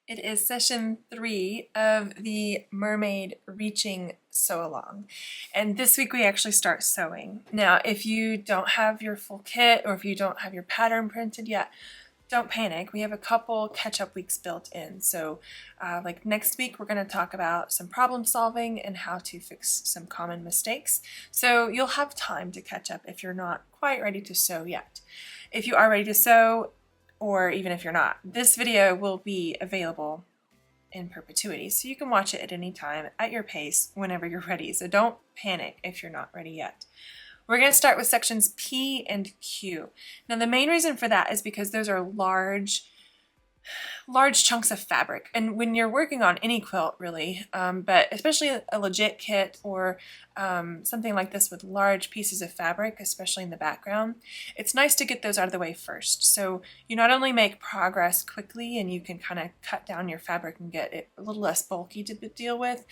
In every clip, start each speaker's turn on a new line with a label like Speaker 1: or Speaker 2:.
Speaker 1: It is session 3 of the Mermaid Reaching Sewalong. And this week we actually start sewing. Now, if you don't have your full kit or if you don't have your pattern printed yet, don't panic. We have a couple catch-up weeks built in. So like next week, we're going to talk about some problem solving and how to fix some common mistakes. So you'll have time to catch up if you're not quite ready to sew yet. If you are ready to sew, or even if you're not, this video will be available in perpetuity, so you can watch it at any time, at your pace, whenever you're ready. So don't panic if you're not ready yet. We're going to start with sections P and Q. Now the main reason for that is because those are large chunks of fabric, and when you're working on any quilt really, but especially a legit kit or something like this with large pieces of fabric, especially in the background, it's nice to get those out of the way first. So you not only make progress quickly and you can kind of cut down your fabric and get it a little less bulky to deal with,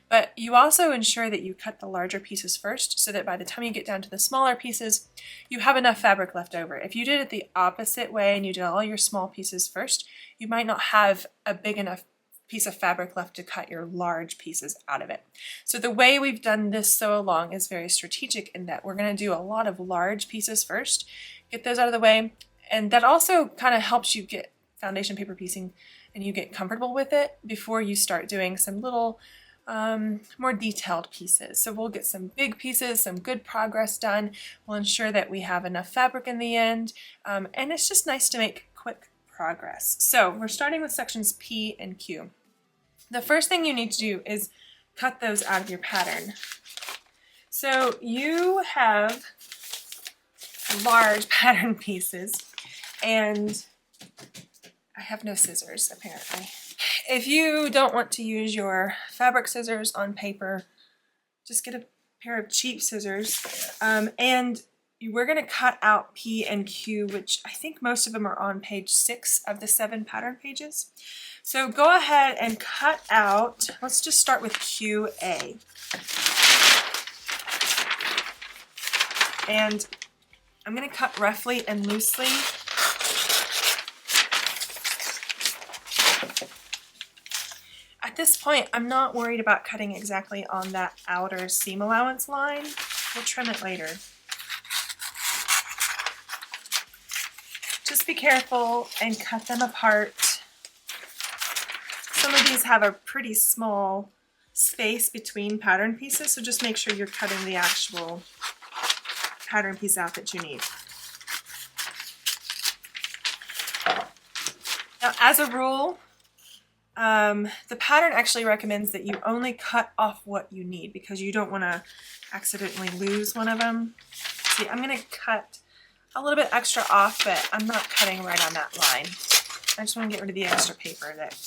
Speaker 1: but you also ensure that you cut the larger pieces first so that by the time you get down to the smaller pieces, you have enough fabric left over. If you did it the opposite way and you did all your small pieces first, you might not have a big enough piece of fabric left to cut your large pieces out of it. So the way we've done this sew along is very strategic in that we're going to do a lot of large pieces first, get those out of the way, and that also kind of helps you get foundation paper piecing and you get comfortable with it before you start doing some little more detailed pieces. So we'll get some big pieces, some good progress done. We'll ensure that we have enough fabric in the end, and it's just nice to make quick progress. So we're starting with sections P and Q. The first thing you need to do is cut those out of your pattern. So you have large pattern pieces, and I have no scissors apparently. If you don't want to use your fabric scissors on paper, just get a pair of cheap scissors, and we're going to cut out P and Q, which I think most of them are on page 6 of the 7 pattern pages. So go ahead and cut out, let's just start with QA. And I'm going to cut roughly and loosely. At this point, I'm not worried about cutting exactly on that outer seam allowance line. We'll trim it later. Just be careful and cut them apart. Some of these have a pretty small space between pattern pieces, so just make sure you're cutting the actual pattern piece out that you need. Now, as a rule, the pattern actually recommends that you only cut off what you need because you don't want to accidentally lose one of them. See, I'm going to cut a little bit extra off, but I'm not cutting right on that line. I just want to get rid of the extra paper that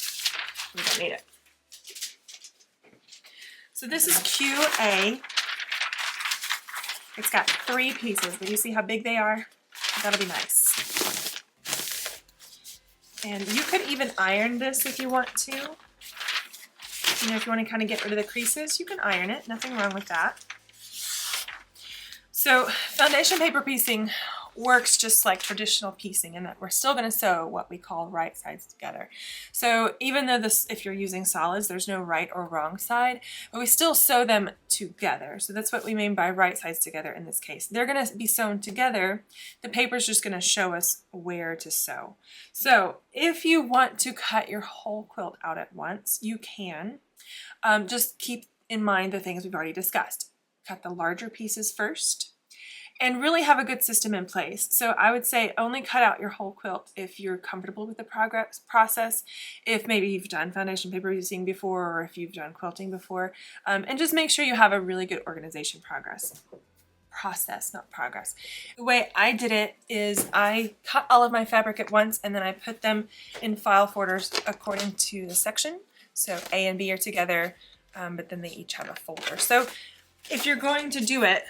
Speaker 1: we don't need it. So this is QA. It's got 3 pieces, but you see how big they are? That'll be nice. And you could even iron this if you want to. You know, if you want to kind of get rid of the creases, you can iron it. Nothing wrong with that. So foundation paper piecing works just like traditional piecing in that we're still going to sew what we call right sides together. So even though if you're using solids, there's no right or wrong side, but we still sew them together. So that's what we mean by right sides together in this case. They're going to be sewn together. The paper's just going to show us where to sew. So if you want to cut your whole quilt out at once, you can. Just keep in mind the things we've already discussed. Cut the larger pieces first, and really have a good system in place. So I would say only cut out your whole quilt if you're comfortable with the process, if maybe you've done foundation paper piecing before, or if you've done quilting before, and just make sure you have a really good organization process, not progress. The way I did it is I cut all of my fabric at once, and then I put them in file folders according to the section. So A and B are together, but then they each have a folder. So if you're going to do it,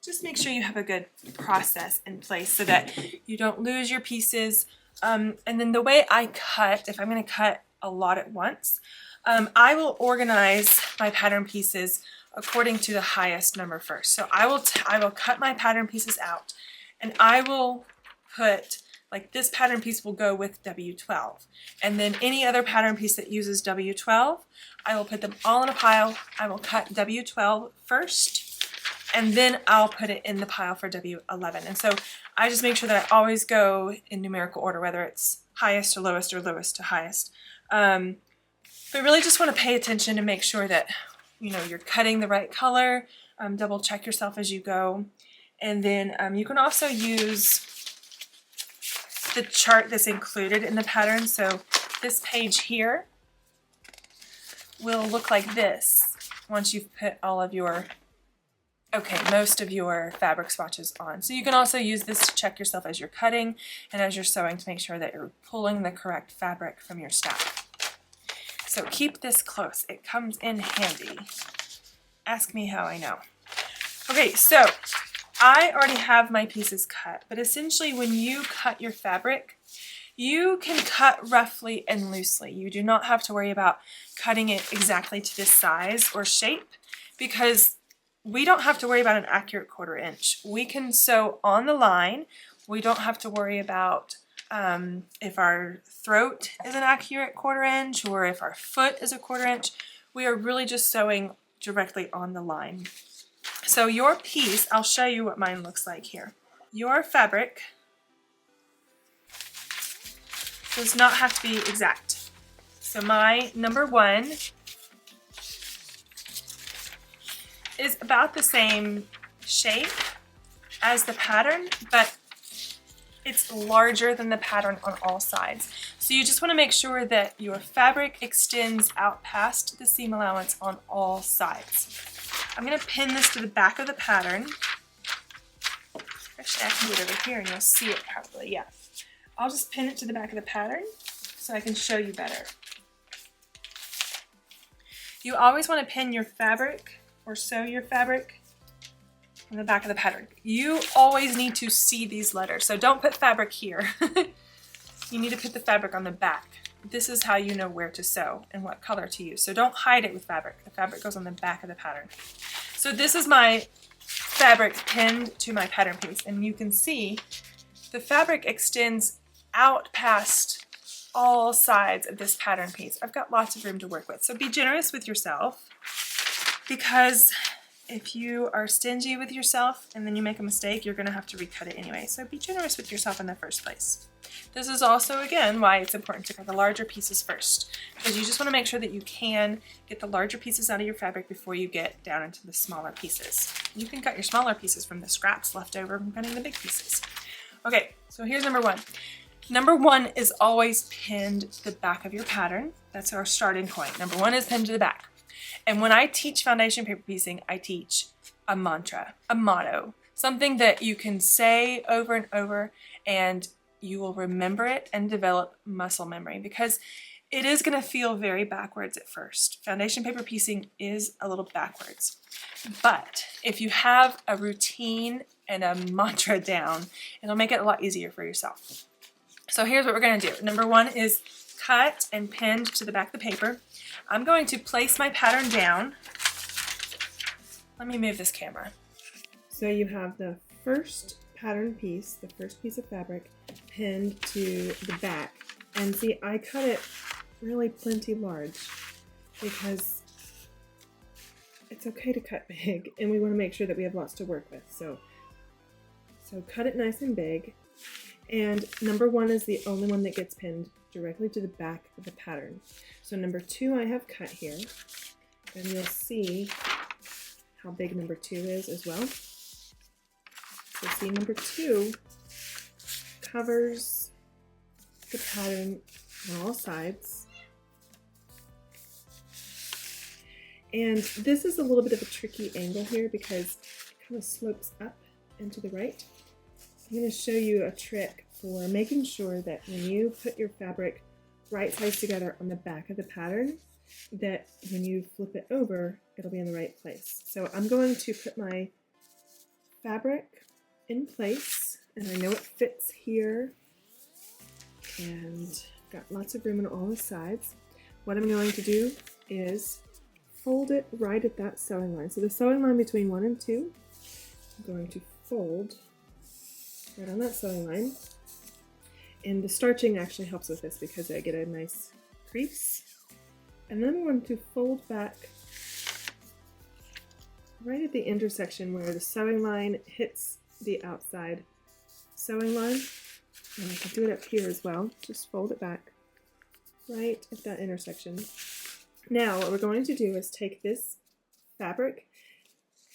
Speaker 1: just make sure you have a good process in place so that you don't lose your pieces. And then the way I cut, if I'm going to cut a lot at once, I will organize my pattern pieces according to the highest number first. So I will cut my pattern pieces out, and I will put Like this pattern piece will go with W12. And then any other pattern piece that uses W12, I will put them all in a pile. I will cut W12 first, and then I'll put it in the pile for W11. And so I just make sure that I always go in numerical order, whether it's highest to lowest or lowest to highest. But really just want to pay attention to make sure that, you know, you're cutting the right color. Double check yourself as you go. And then you can also use the chart that's included in the pattern. So this page here will look like this once you've put all of your, most of your fabric swatches on. So you can also use this to check yourself as you're cutting and as you're sewing to make sure that you're pulling the correct fabric from your stack. So keep this close. It comes in handy. Ask me how I know. Okay, so I already have my pieces cut, but essentially when you cut your fabric, you can cut roughly and loosely. You do not have to worry about cutting it exactly to this size or shape, because we don't have to worry about an accurate 1/4 inch. We can sew on the line. We don't have to worry about if our throat is an accurate 1/4 inch or if our foot is a 1/4 inch. We are really just sewing directly on the line. So your piece, I'll show you what mine looks like here. Your fabric does not have to be exact. So my number 1 is about the same shape as the pattern, but it's larger than the pattern on all sides. So you just want to make sure that your fabric extends out past the seam allowance on all sides. I'm going to pin this to the back of the pattern. Actually, I can do it over here and you'll see it probably, yeah. I'll just pin it to the back of the pattern so I can show you better. You always want to pin your fabric or sew your fabric on the back of the pattern. You always need to see these letters, so don't put fabric here. You need to put the fabric on the back. This is how you know where to sew and what color to use. So don't hide it with fabric. The fabric goes on the back of the pattern. So this is my fabric pinned to my pattern piece, and you can see the fabric extends out past all sides of this pattern piece. I've got lots of room to work with. So be generous with yourself, because if you are stingy with yourself and then you make a mistake, you're going to have to recut it anyway. So be generous with yourself in the first place. This is also, again, why it's important to cut the larger pieces first, because you just want to make sure that you can get the larger pieces out of your fabric before you get down into the smaller pieces. You can cut your smaller pieces from the scraps left over from cutting the big pieces. Okay, so here's number 1. Number 1 is always pinned to the back of your pattern. That's our starting point. Number 1 is pinned to the back. And when I teach foundation paper piecing, I teach a mantra, a motto, something that you can say over and over and you will remember it and develop muscle memory, because it is going to feel very backwards at first. Foundation paper piecing is a little backwards. But if you have a routine and a mantra down, it'll make it a lot easier for yourself. So here's what we're going to do. Number 1 is cut and pinned to the back of the paper. I'm going to place my pattern down. Let me move this camera. So you have the first pattern piece, the first piece of fabric, pinned to the back. And see, I cut it really plenty large because it's okay to cut big, and we want to make sure that we have lots to work with. So cut it nice and big. And number 1 is the only one that gets pinned directly to the back of the pattern. So number 2 I have cut here, and you'll see how big number 2 is as well. So see, number 2 covers the pattern on all sides. And this is a little bit of a tricky angle here because it kind of slopes up and to the right. I'm going to show you a trick for making sure that when you put your fabric right sides together on the back of the pattern, that when you flip it over, it'll be in the right place. So I'm going to put my fabric in place, and I know it fits here, and got lots of room on all the sides. What I'm going to do is fold it right at that sewing line. So the sewing line between 1 and 2, I'm going to fold right on that sewing line. And the starching actually helps with this because I get a nice crease. And then I'm going to fold back right at the intersection where the sewing line hits the outside sewing line. And I can do it up here as well. Just fold it back right at that intersection. Now what we're going to do is take this fabric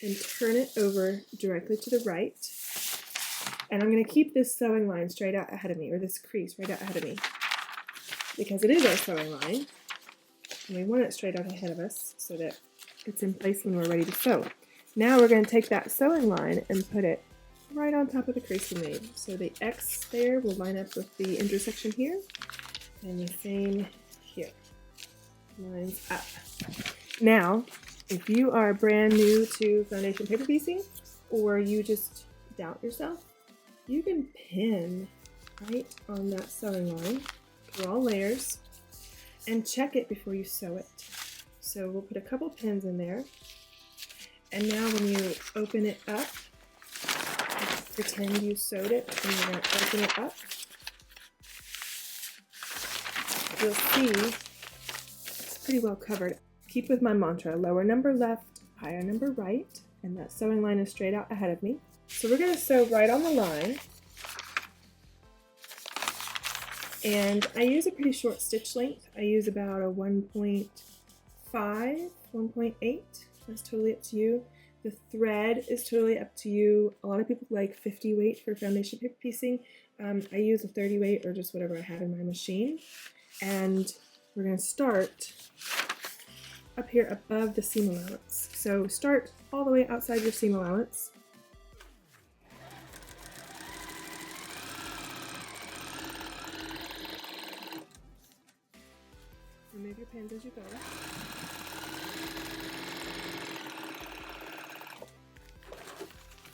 Speaker 1: and turn it over directly to the right. And I'm going to keep this sewing line straight out ahead of me, or this crease right out ahead of me, because it is our sewing line. And we want it straight out ahead of us so that it's in place when we're ready to sew. Now we're going to take that sewing line and put it right on top of the crease we made. So the X there will line up with the intersection here, and the same here. Lines up. Now, if you are brand new to foundation paper piecing, or you just doubt yourself, you can pin right on that sewing line through all layers and check it before you sew it. So we'll put a couple pins in there, and now when you open it up, pretend you sewed it and you're going to open it up, you'll see it's pretty well covered. Keep with my mantra, lower number left, higher number right, and that sewing line is straight out ahead of me. So we're going to sew right on the line, and I use a pretty short stitch length. I use about a 1.5, 1.8. That's totally up to you. The thread is totally up to you. A lot of people like 50 weight for foundation paper piecing. I use a 30 weight or just whatever I have in my machine. And we're going to start up here above the seam allowance. So start all the way outside your seam allowance. Remove your pins as you go.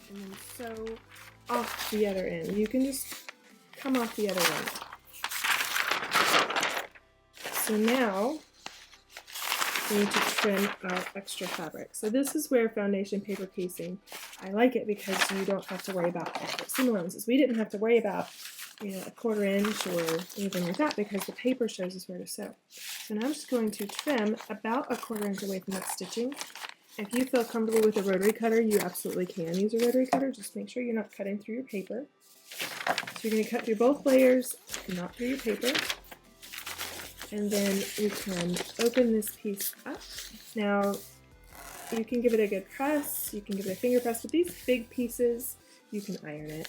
Speaker 1: And then sew off the other end. You can just come off the other end. So now we need to trim our extra fabric. So this is where foundation paper piecing, I like it because you don't have to worry about seam allowances. We didn't have to worry about, you know, a 1/4 inch or anything like that because the paper shows us where to sew. So now I'm just going to trim about a 1/4 inch away from that stitching. If you feel comfortable with a rotary cutter, you absolutely can use a rotary cutter. Just make sure you're not cutting through your paper. So you're going to cut through both layers, not through your paper. And then we can open this piece up. Now, you can give it a good press, you can give it a finger press. With these big pieces, you can iron it.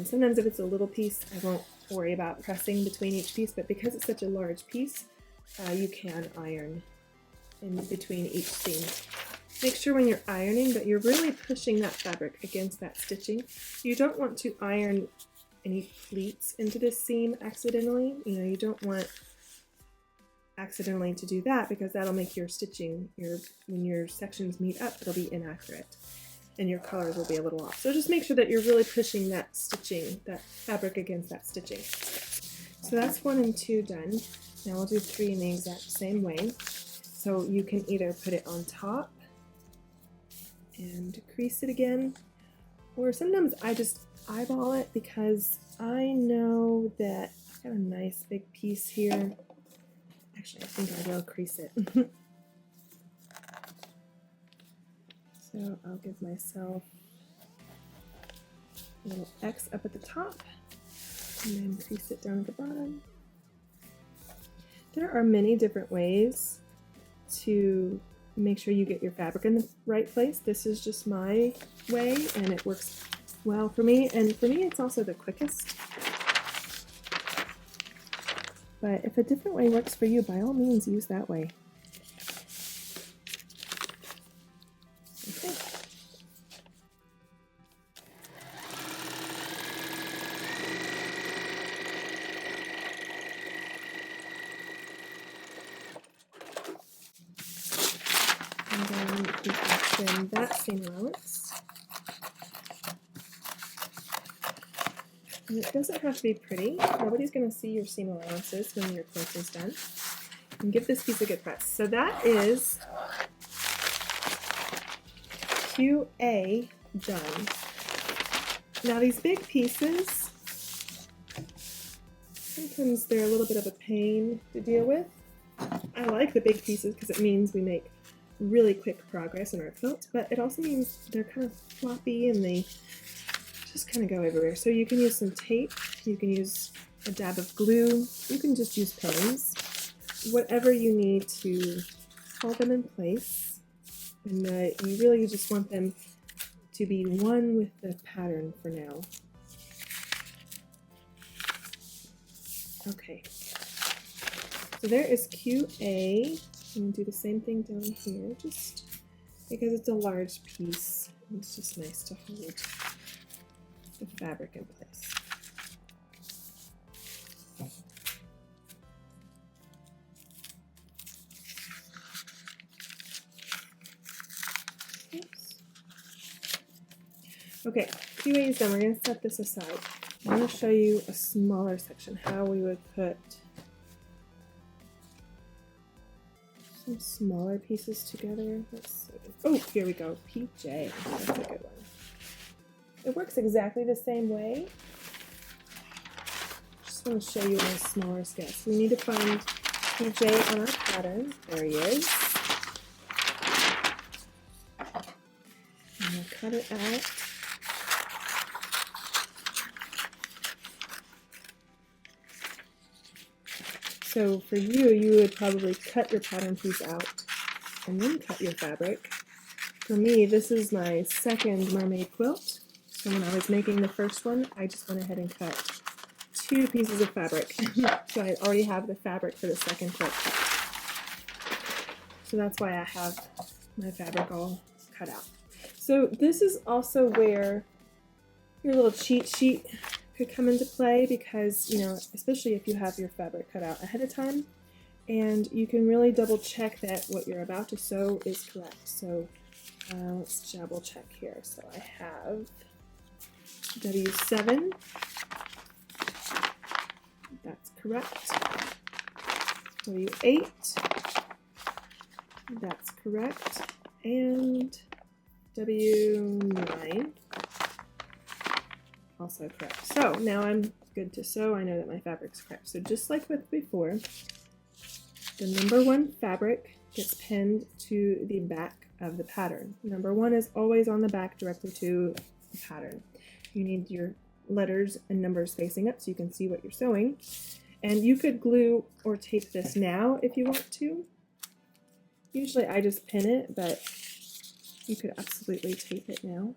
Speaker 1: Sometimes if it's a little piece, I won't worry about pressing between each piece, but because it's such a large piece, you can iron in between each seam. Make sure when you're ironing that you're really pushing that fabric against that stitching. You don't want to iron any pleats into this seam accidentally. You know, you don't want accidentally to do that because that'll make your stitching, when your sections meet up, it'll be inaccurate and your colors will be a little off. So just make sure that you're really pushing that stitching, that fabric against that stitching. So that's 1 and 2 done. Now we'll do 3 in the exact same way. So you can either put it on top and crease it again, or sometimes I just eyeball it because I know that I've got a nice big piece here. Actually, I think I will crease it. So I'll give myself a little X up at the top and then crease it down at the bottom. There are many different ways to make sure you get your fabric in the right place. This is just my way and it works well for me, and for me it's also the quickest. But if a different way works for you, by all means use that way. Okay. And then we can trim that seam allowance. And it doesn't have to be pretty. Nobody's going to see your seam allowances when your quilt is done. And give this piece a good press. So that is QA done. Now these big pieces,
Speaker 2: Sometimes they're a little bit of a pain to deal with. I like the big pieces because it means we make really quick progress in our quilt, but it also means they're kind of floppy and they just kind of go everywhere. So you can use some tape, you can use a dab of glue, you can just use pins, whatever you need to hold them in place. And you really just want them to be one with the pattern for now. Okay, so there is QA. I'm going to do the same thing down here, just because it's a large piece. It's just nice to hold the fabric in place. Oops. Okay, QA is done. We're going to set this aside. I'm going to show you a smaller section, how we would put some smaller pieces together. Let's see. Oh, here we go. PJ. That's a good one. It works exactly the same way. Just want to show you on a smaller scale. So we need to find PJ on our pattern. There he is. And we'll cut it out. So for you, you would probably cut your pattern piece out and then cut your fabric. For me, this is my second mermaid quilt. So when I was making the first one, I just went ahead and cut 2 pieces of fabric. So I already have the fabric for the second quilt cut. So that's why I have my fabric all cut out. So this is also where your little cheat sheet could come into play, because, you know, especially if you have your fabric cut out ahead of time, and you can really double check that what you're about to sew is correct. So let's double check here. So I have W7, that's correct. W8, that's correct. And W9, also correct. So now I'm good to sew. I know that my fabric's correct. So just like with before, the number 1 fabric gets pinned to the back of the pattern. Number 1 is always on the back directly to the pattern. You need your letters and numbers facing up so you can see what you're sewing. And you could glue or tape this now if you want to. Usually I just pin it, but you could absolutely tape it now.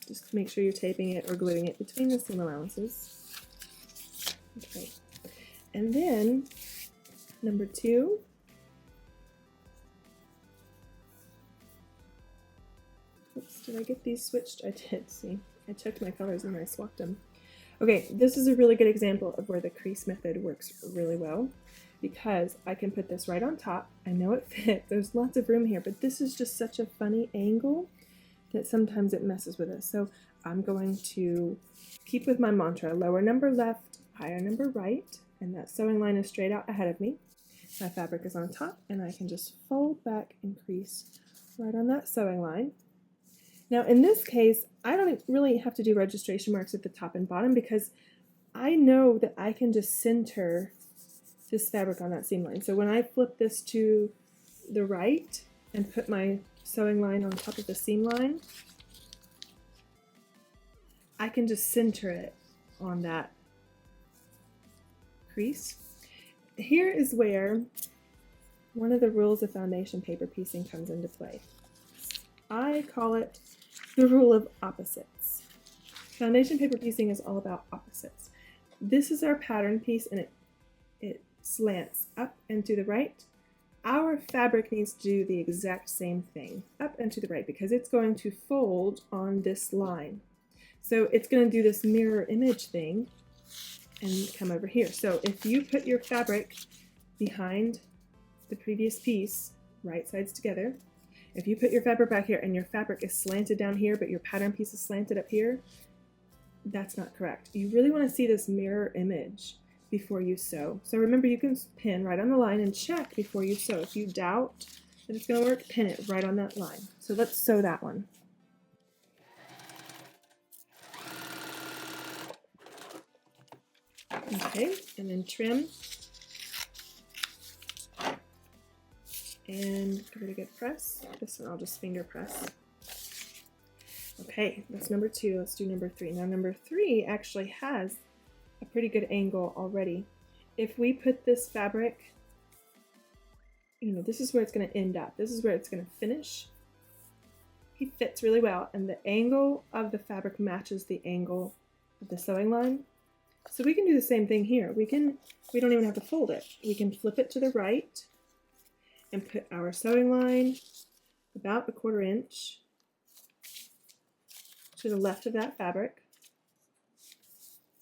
Speaker 2: Just make sure you're taping it or gluing it between the seam allowances. Okay, and then number 2. Oops, did I get these switched? I did, see. I checked my colors and I swapped them. Okay, this is a really good example of where the crease method works really well, because I can put this right on top. I know it fits. There's lots of room here, but this is just such a funny angle that sometimes it messes with us. So I'm going to keep with my mantra, lower number left, higher number right, and that sewing line is straight out ahead of me. My fabric is on top, and I can just fold back and crease right on that sewing line. Now in this case, I don't really have to do registration marks at the top and bottom, because I know that I can just center this fabric on that seam line. So when I flip this to the right and put my sewing line on top of the seam line, I can just center it on that crease. Here is where one of the rules of foundation paper piecing comes into play. I call it the rule of opposites. Foundation paper piecing is all about opposites. This is our pattern piece, and it slants up and to the right. Our fabric needs to do the exact same thing, up and to the right, because it's going to fold on this line. So it's going to do this mirror image thing and come over here. So if you put your fabric behind the previous piece, right sides together, if you put your fabric back here and your fabric is slanted down here, but your pattern piece is slanted up here, that's not correct. You really want to see this mirror image before you sew. So remember, you can pin right on the line and check before you sew. If you doubt that it's going to work, pin it right on that line. So let's sew that one. Okay, and then trim. And give it a good press. This one I'll just finger press. Okay, that's number 2. Let's do number 3. Now number 3 actually has a pretty good angle already. If we put this fabric, this is where it's going to end up. This is where it's going to finish. He fits really well, and the angle of the fabric matches the angle of the sewing line. So we can do the same thing here. We don't even have to fold it. We can flip it to the right and put our sewing line about 1/4 inch to the left of that fabric,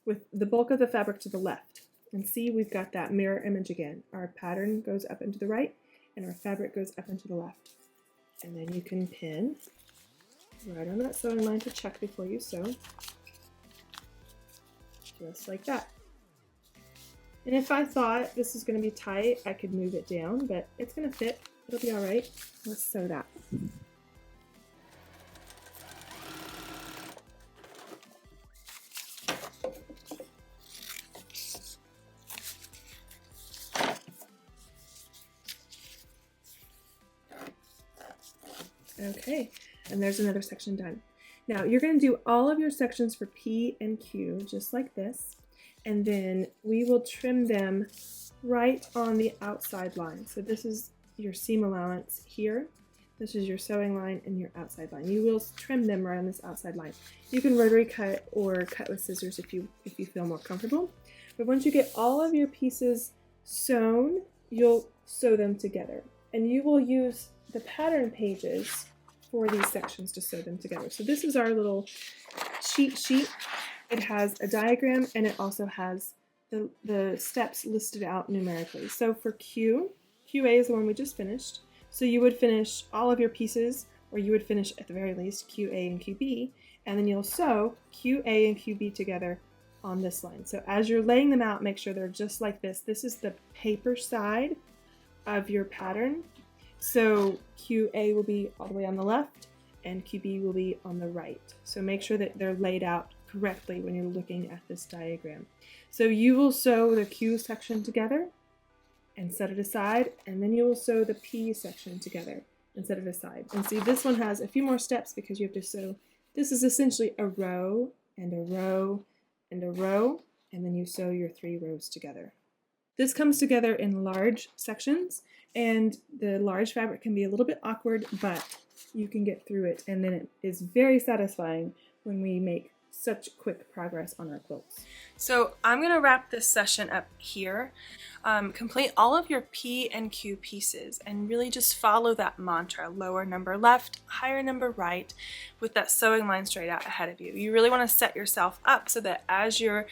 Speaker 2: with the bulk of the fabric to the left. And see, we've got that mirror image again. Our pattern goes up and to the right, and our fabric goes up and to the left. And then you can pin right on that sewing line to check before you sew, just like that. And if I thought this is going to be tight, I could move it down, but it's going to fit. It'll be all right. Let's sew that. Okay, and there's another section done. Now you're going to do all of your sections for P and Q just like this, and then we will trim them right on the outside line. So this is your seam allowance here. This is your sewing line and your outside line. You will trim them right on this outside line. You can rotary cut or cut with scissors if you feel more comfortable. But once you get all of your pieces sewn, you'll sew them together, and you will use the pattern pages for these sections to sew them together. So this is our little cheat sheet. It has a diagram, and it also has the steps listed out numerically. So for QA is the one we just finished. So you would finish all of your pieces, or you would finish at the very least QA and QB, and then you'll sew QA and QB together on this line. So as you're laying them out, make sure they're just like this. This is the paper side of your pattern. So QA will be all the way on the left, and QB will be on the right. So make sure that they're laid out correctly when you're looking at this diagram. So you will sew the Q section together and set it aside, and then you will sew the P section together and set it aside. And see, this one has a few more steps because you have to sew. This is essentially a row and a row and a row, and then you sew your 3 rows together. This comes together in large sections, and the large fabric can be a little bit awkward, but you can get through it, and then it is very satisfying when we make such quick progress on our quilts.
Speaker 1: So I'm going to wrap this session up here. Complete all of your P and Q pieces and really just follow that mantra, lower number left, higher number right, with that sewing line straight out ahead of you. You really want to set yourself up so that as you're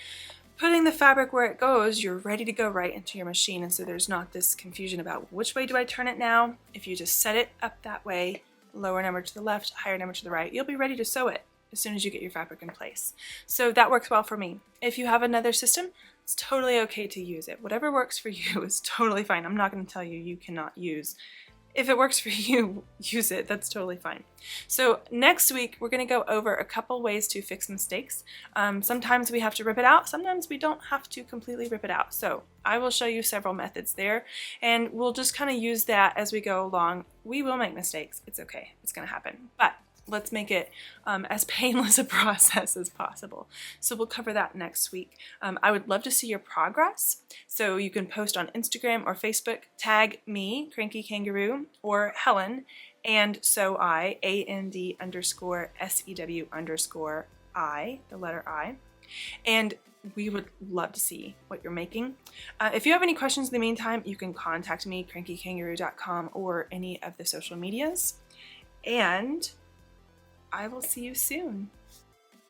Speaker 1: putting the fabric where it goes, you're ready to go right into your machine, and so there's not this confusion about which way do I turn it now. If you just set it up that way, lower number to the left, higher number to the right, you'll be ready to sew it as soon as you get your fabric in place. So that works well for me. If you have another system, it's totally okay to use it. Whatever works for you is totally fine. I'm not going to tell you you cannot use. If it works for you, use it. That's totally fine. So next week, we're going to go over a couple ways to fix mistakes. Sometimes we have to rip it out. Sometimes we don't have to completely rip it out. So I will show you several methods there, and we'll just kind of use that as we go along. We will make mistakes. It's okay. It's going to happen. But let's make it as painless a process as possible. So we'll cover that next week. I would love to see your progress. So you can post on Instagram or Facebook, tag me, Cranky Kangaroo, or Helen, and sew I, AND_SEW_I, the letter I. And we would love to see what you're making. If you have any questions in the meantime, you can contact me, crankykangaroo.com, or any of the social medias. And I will see you soon.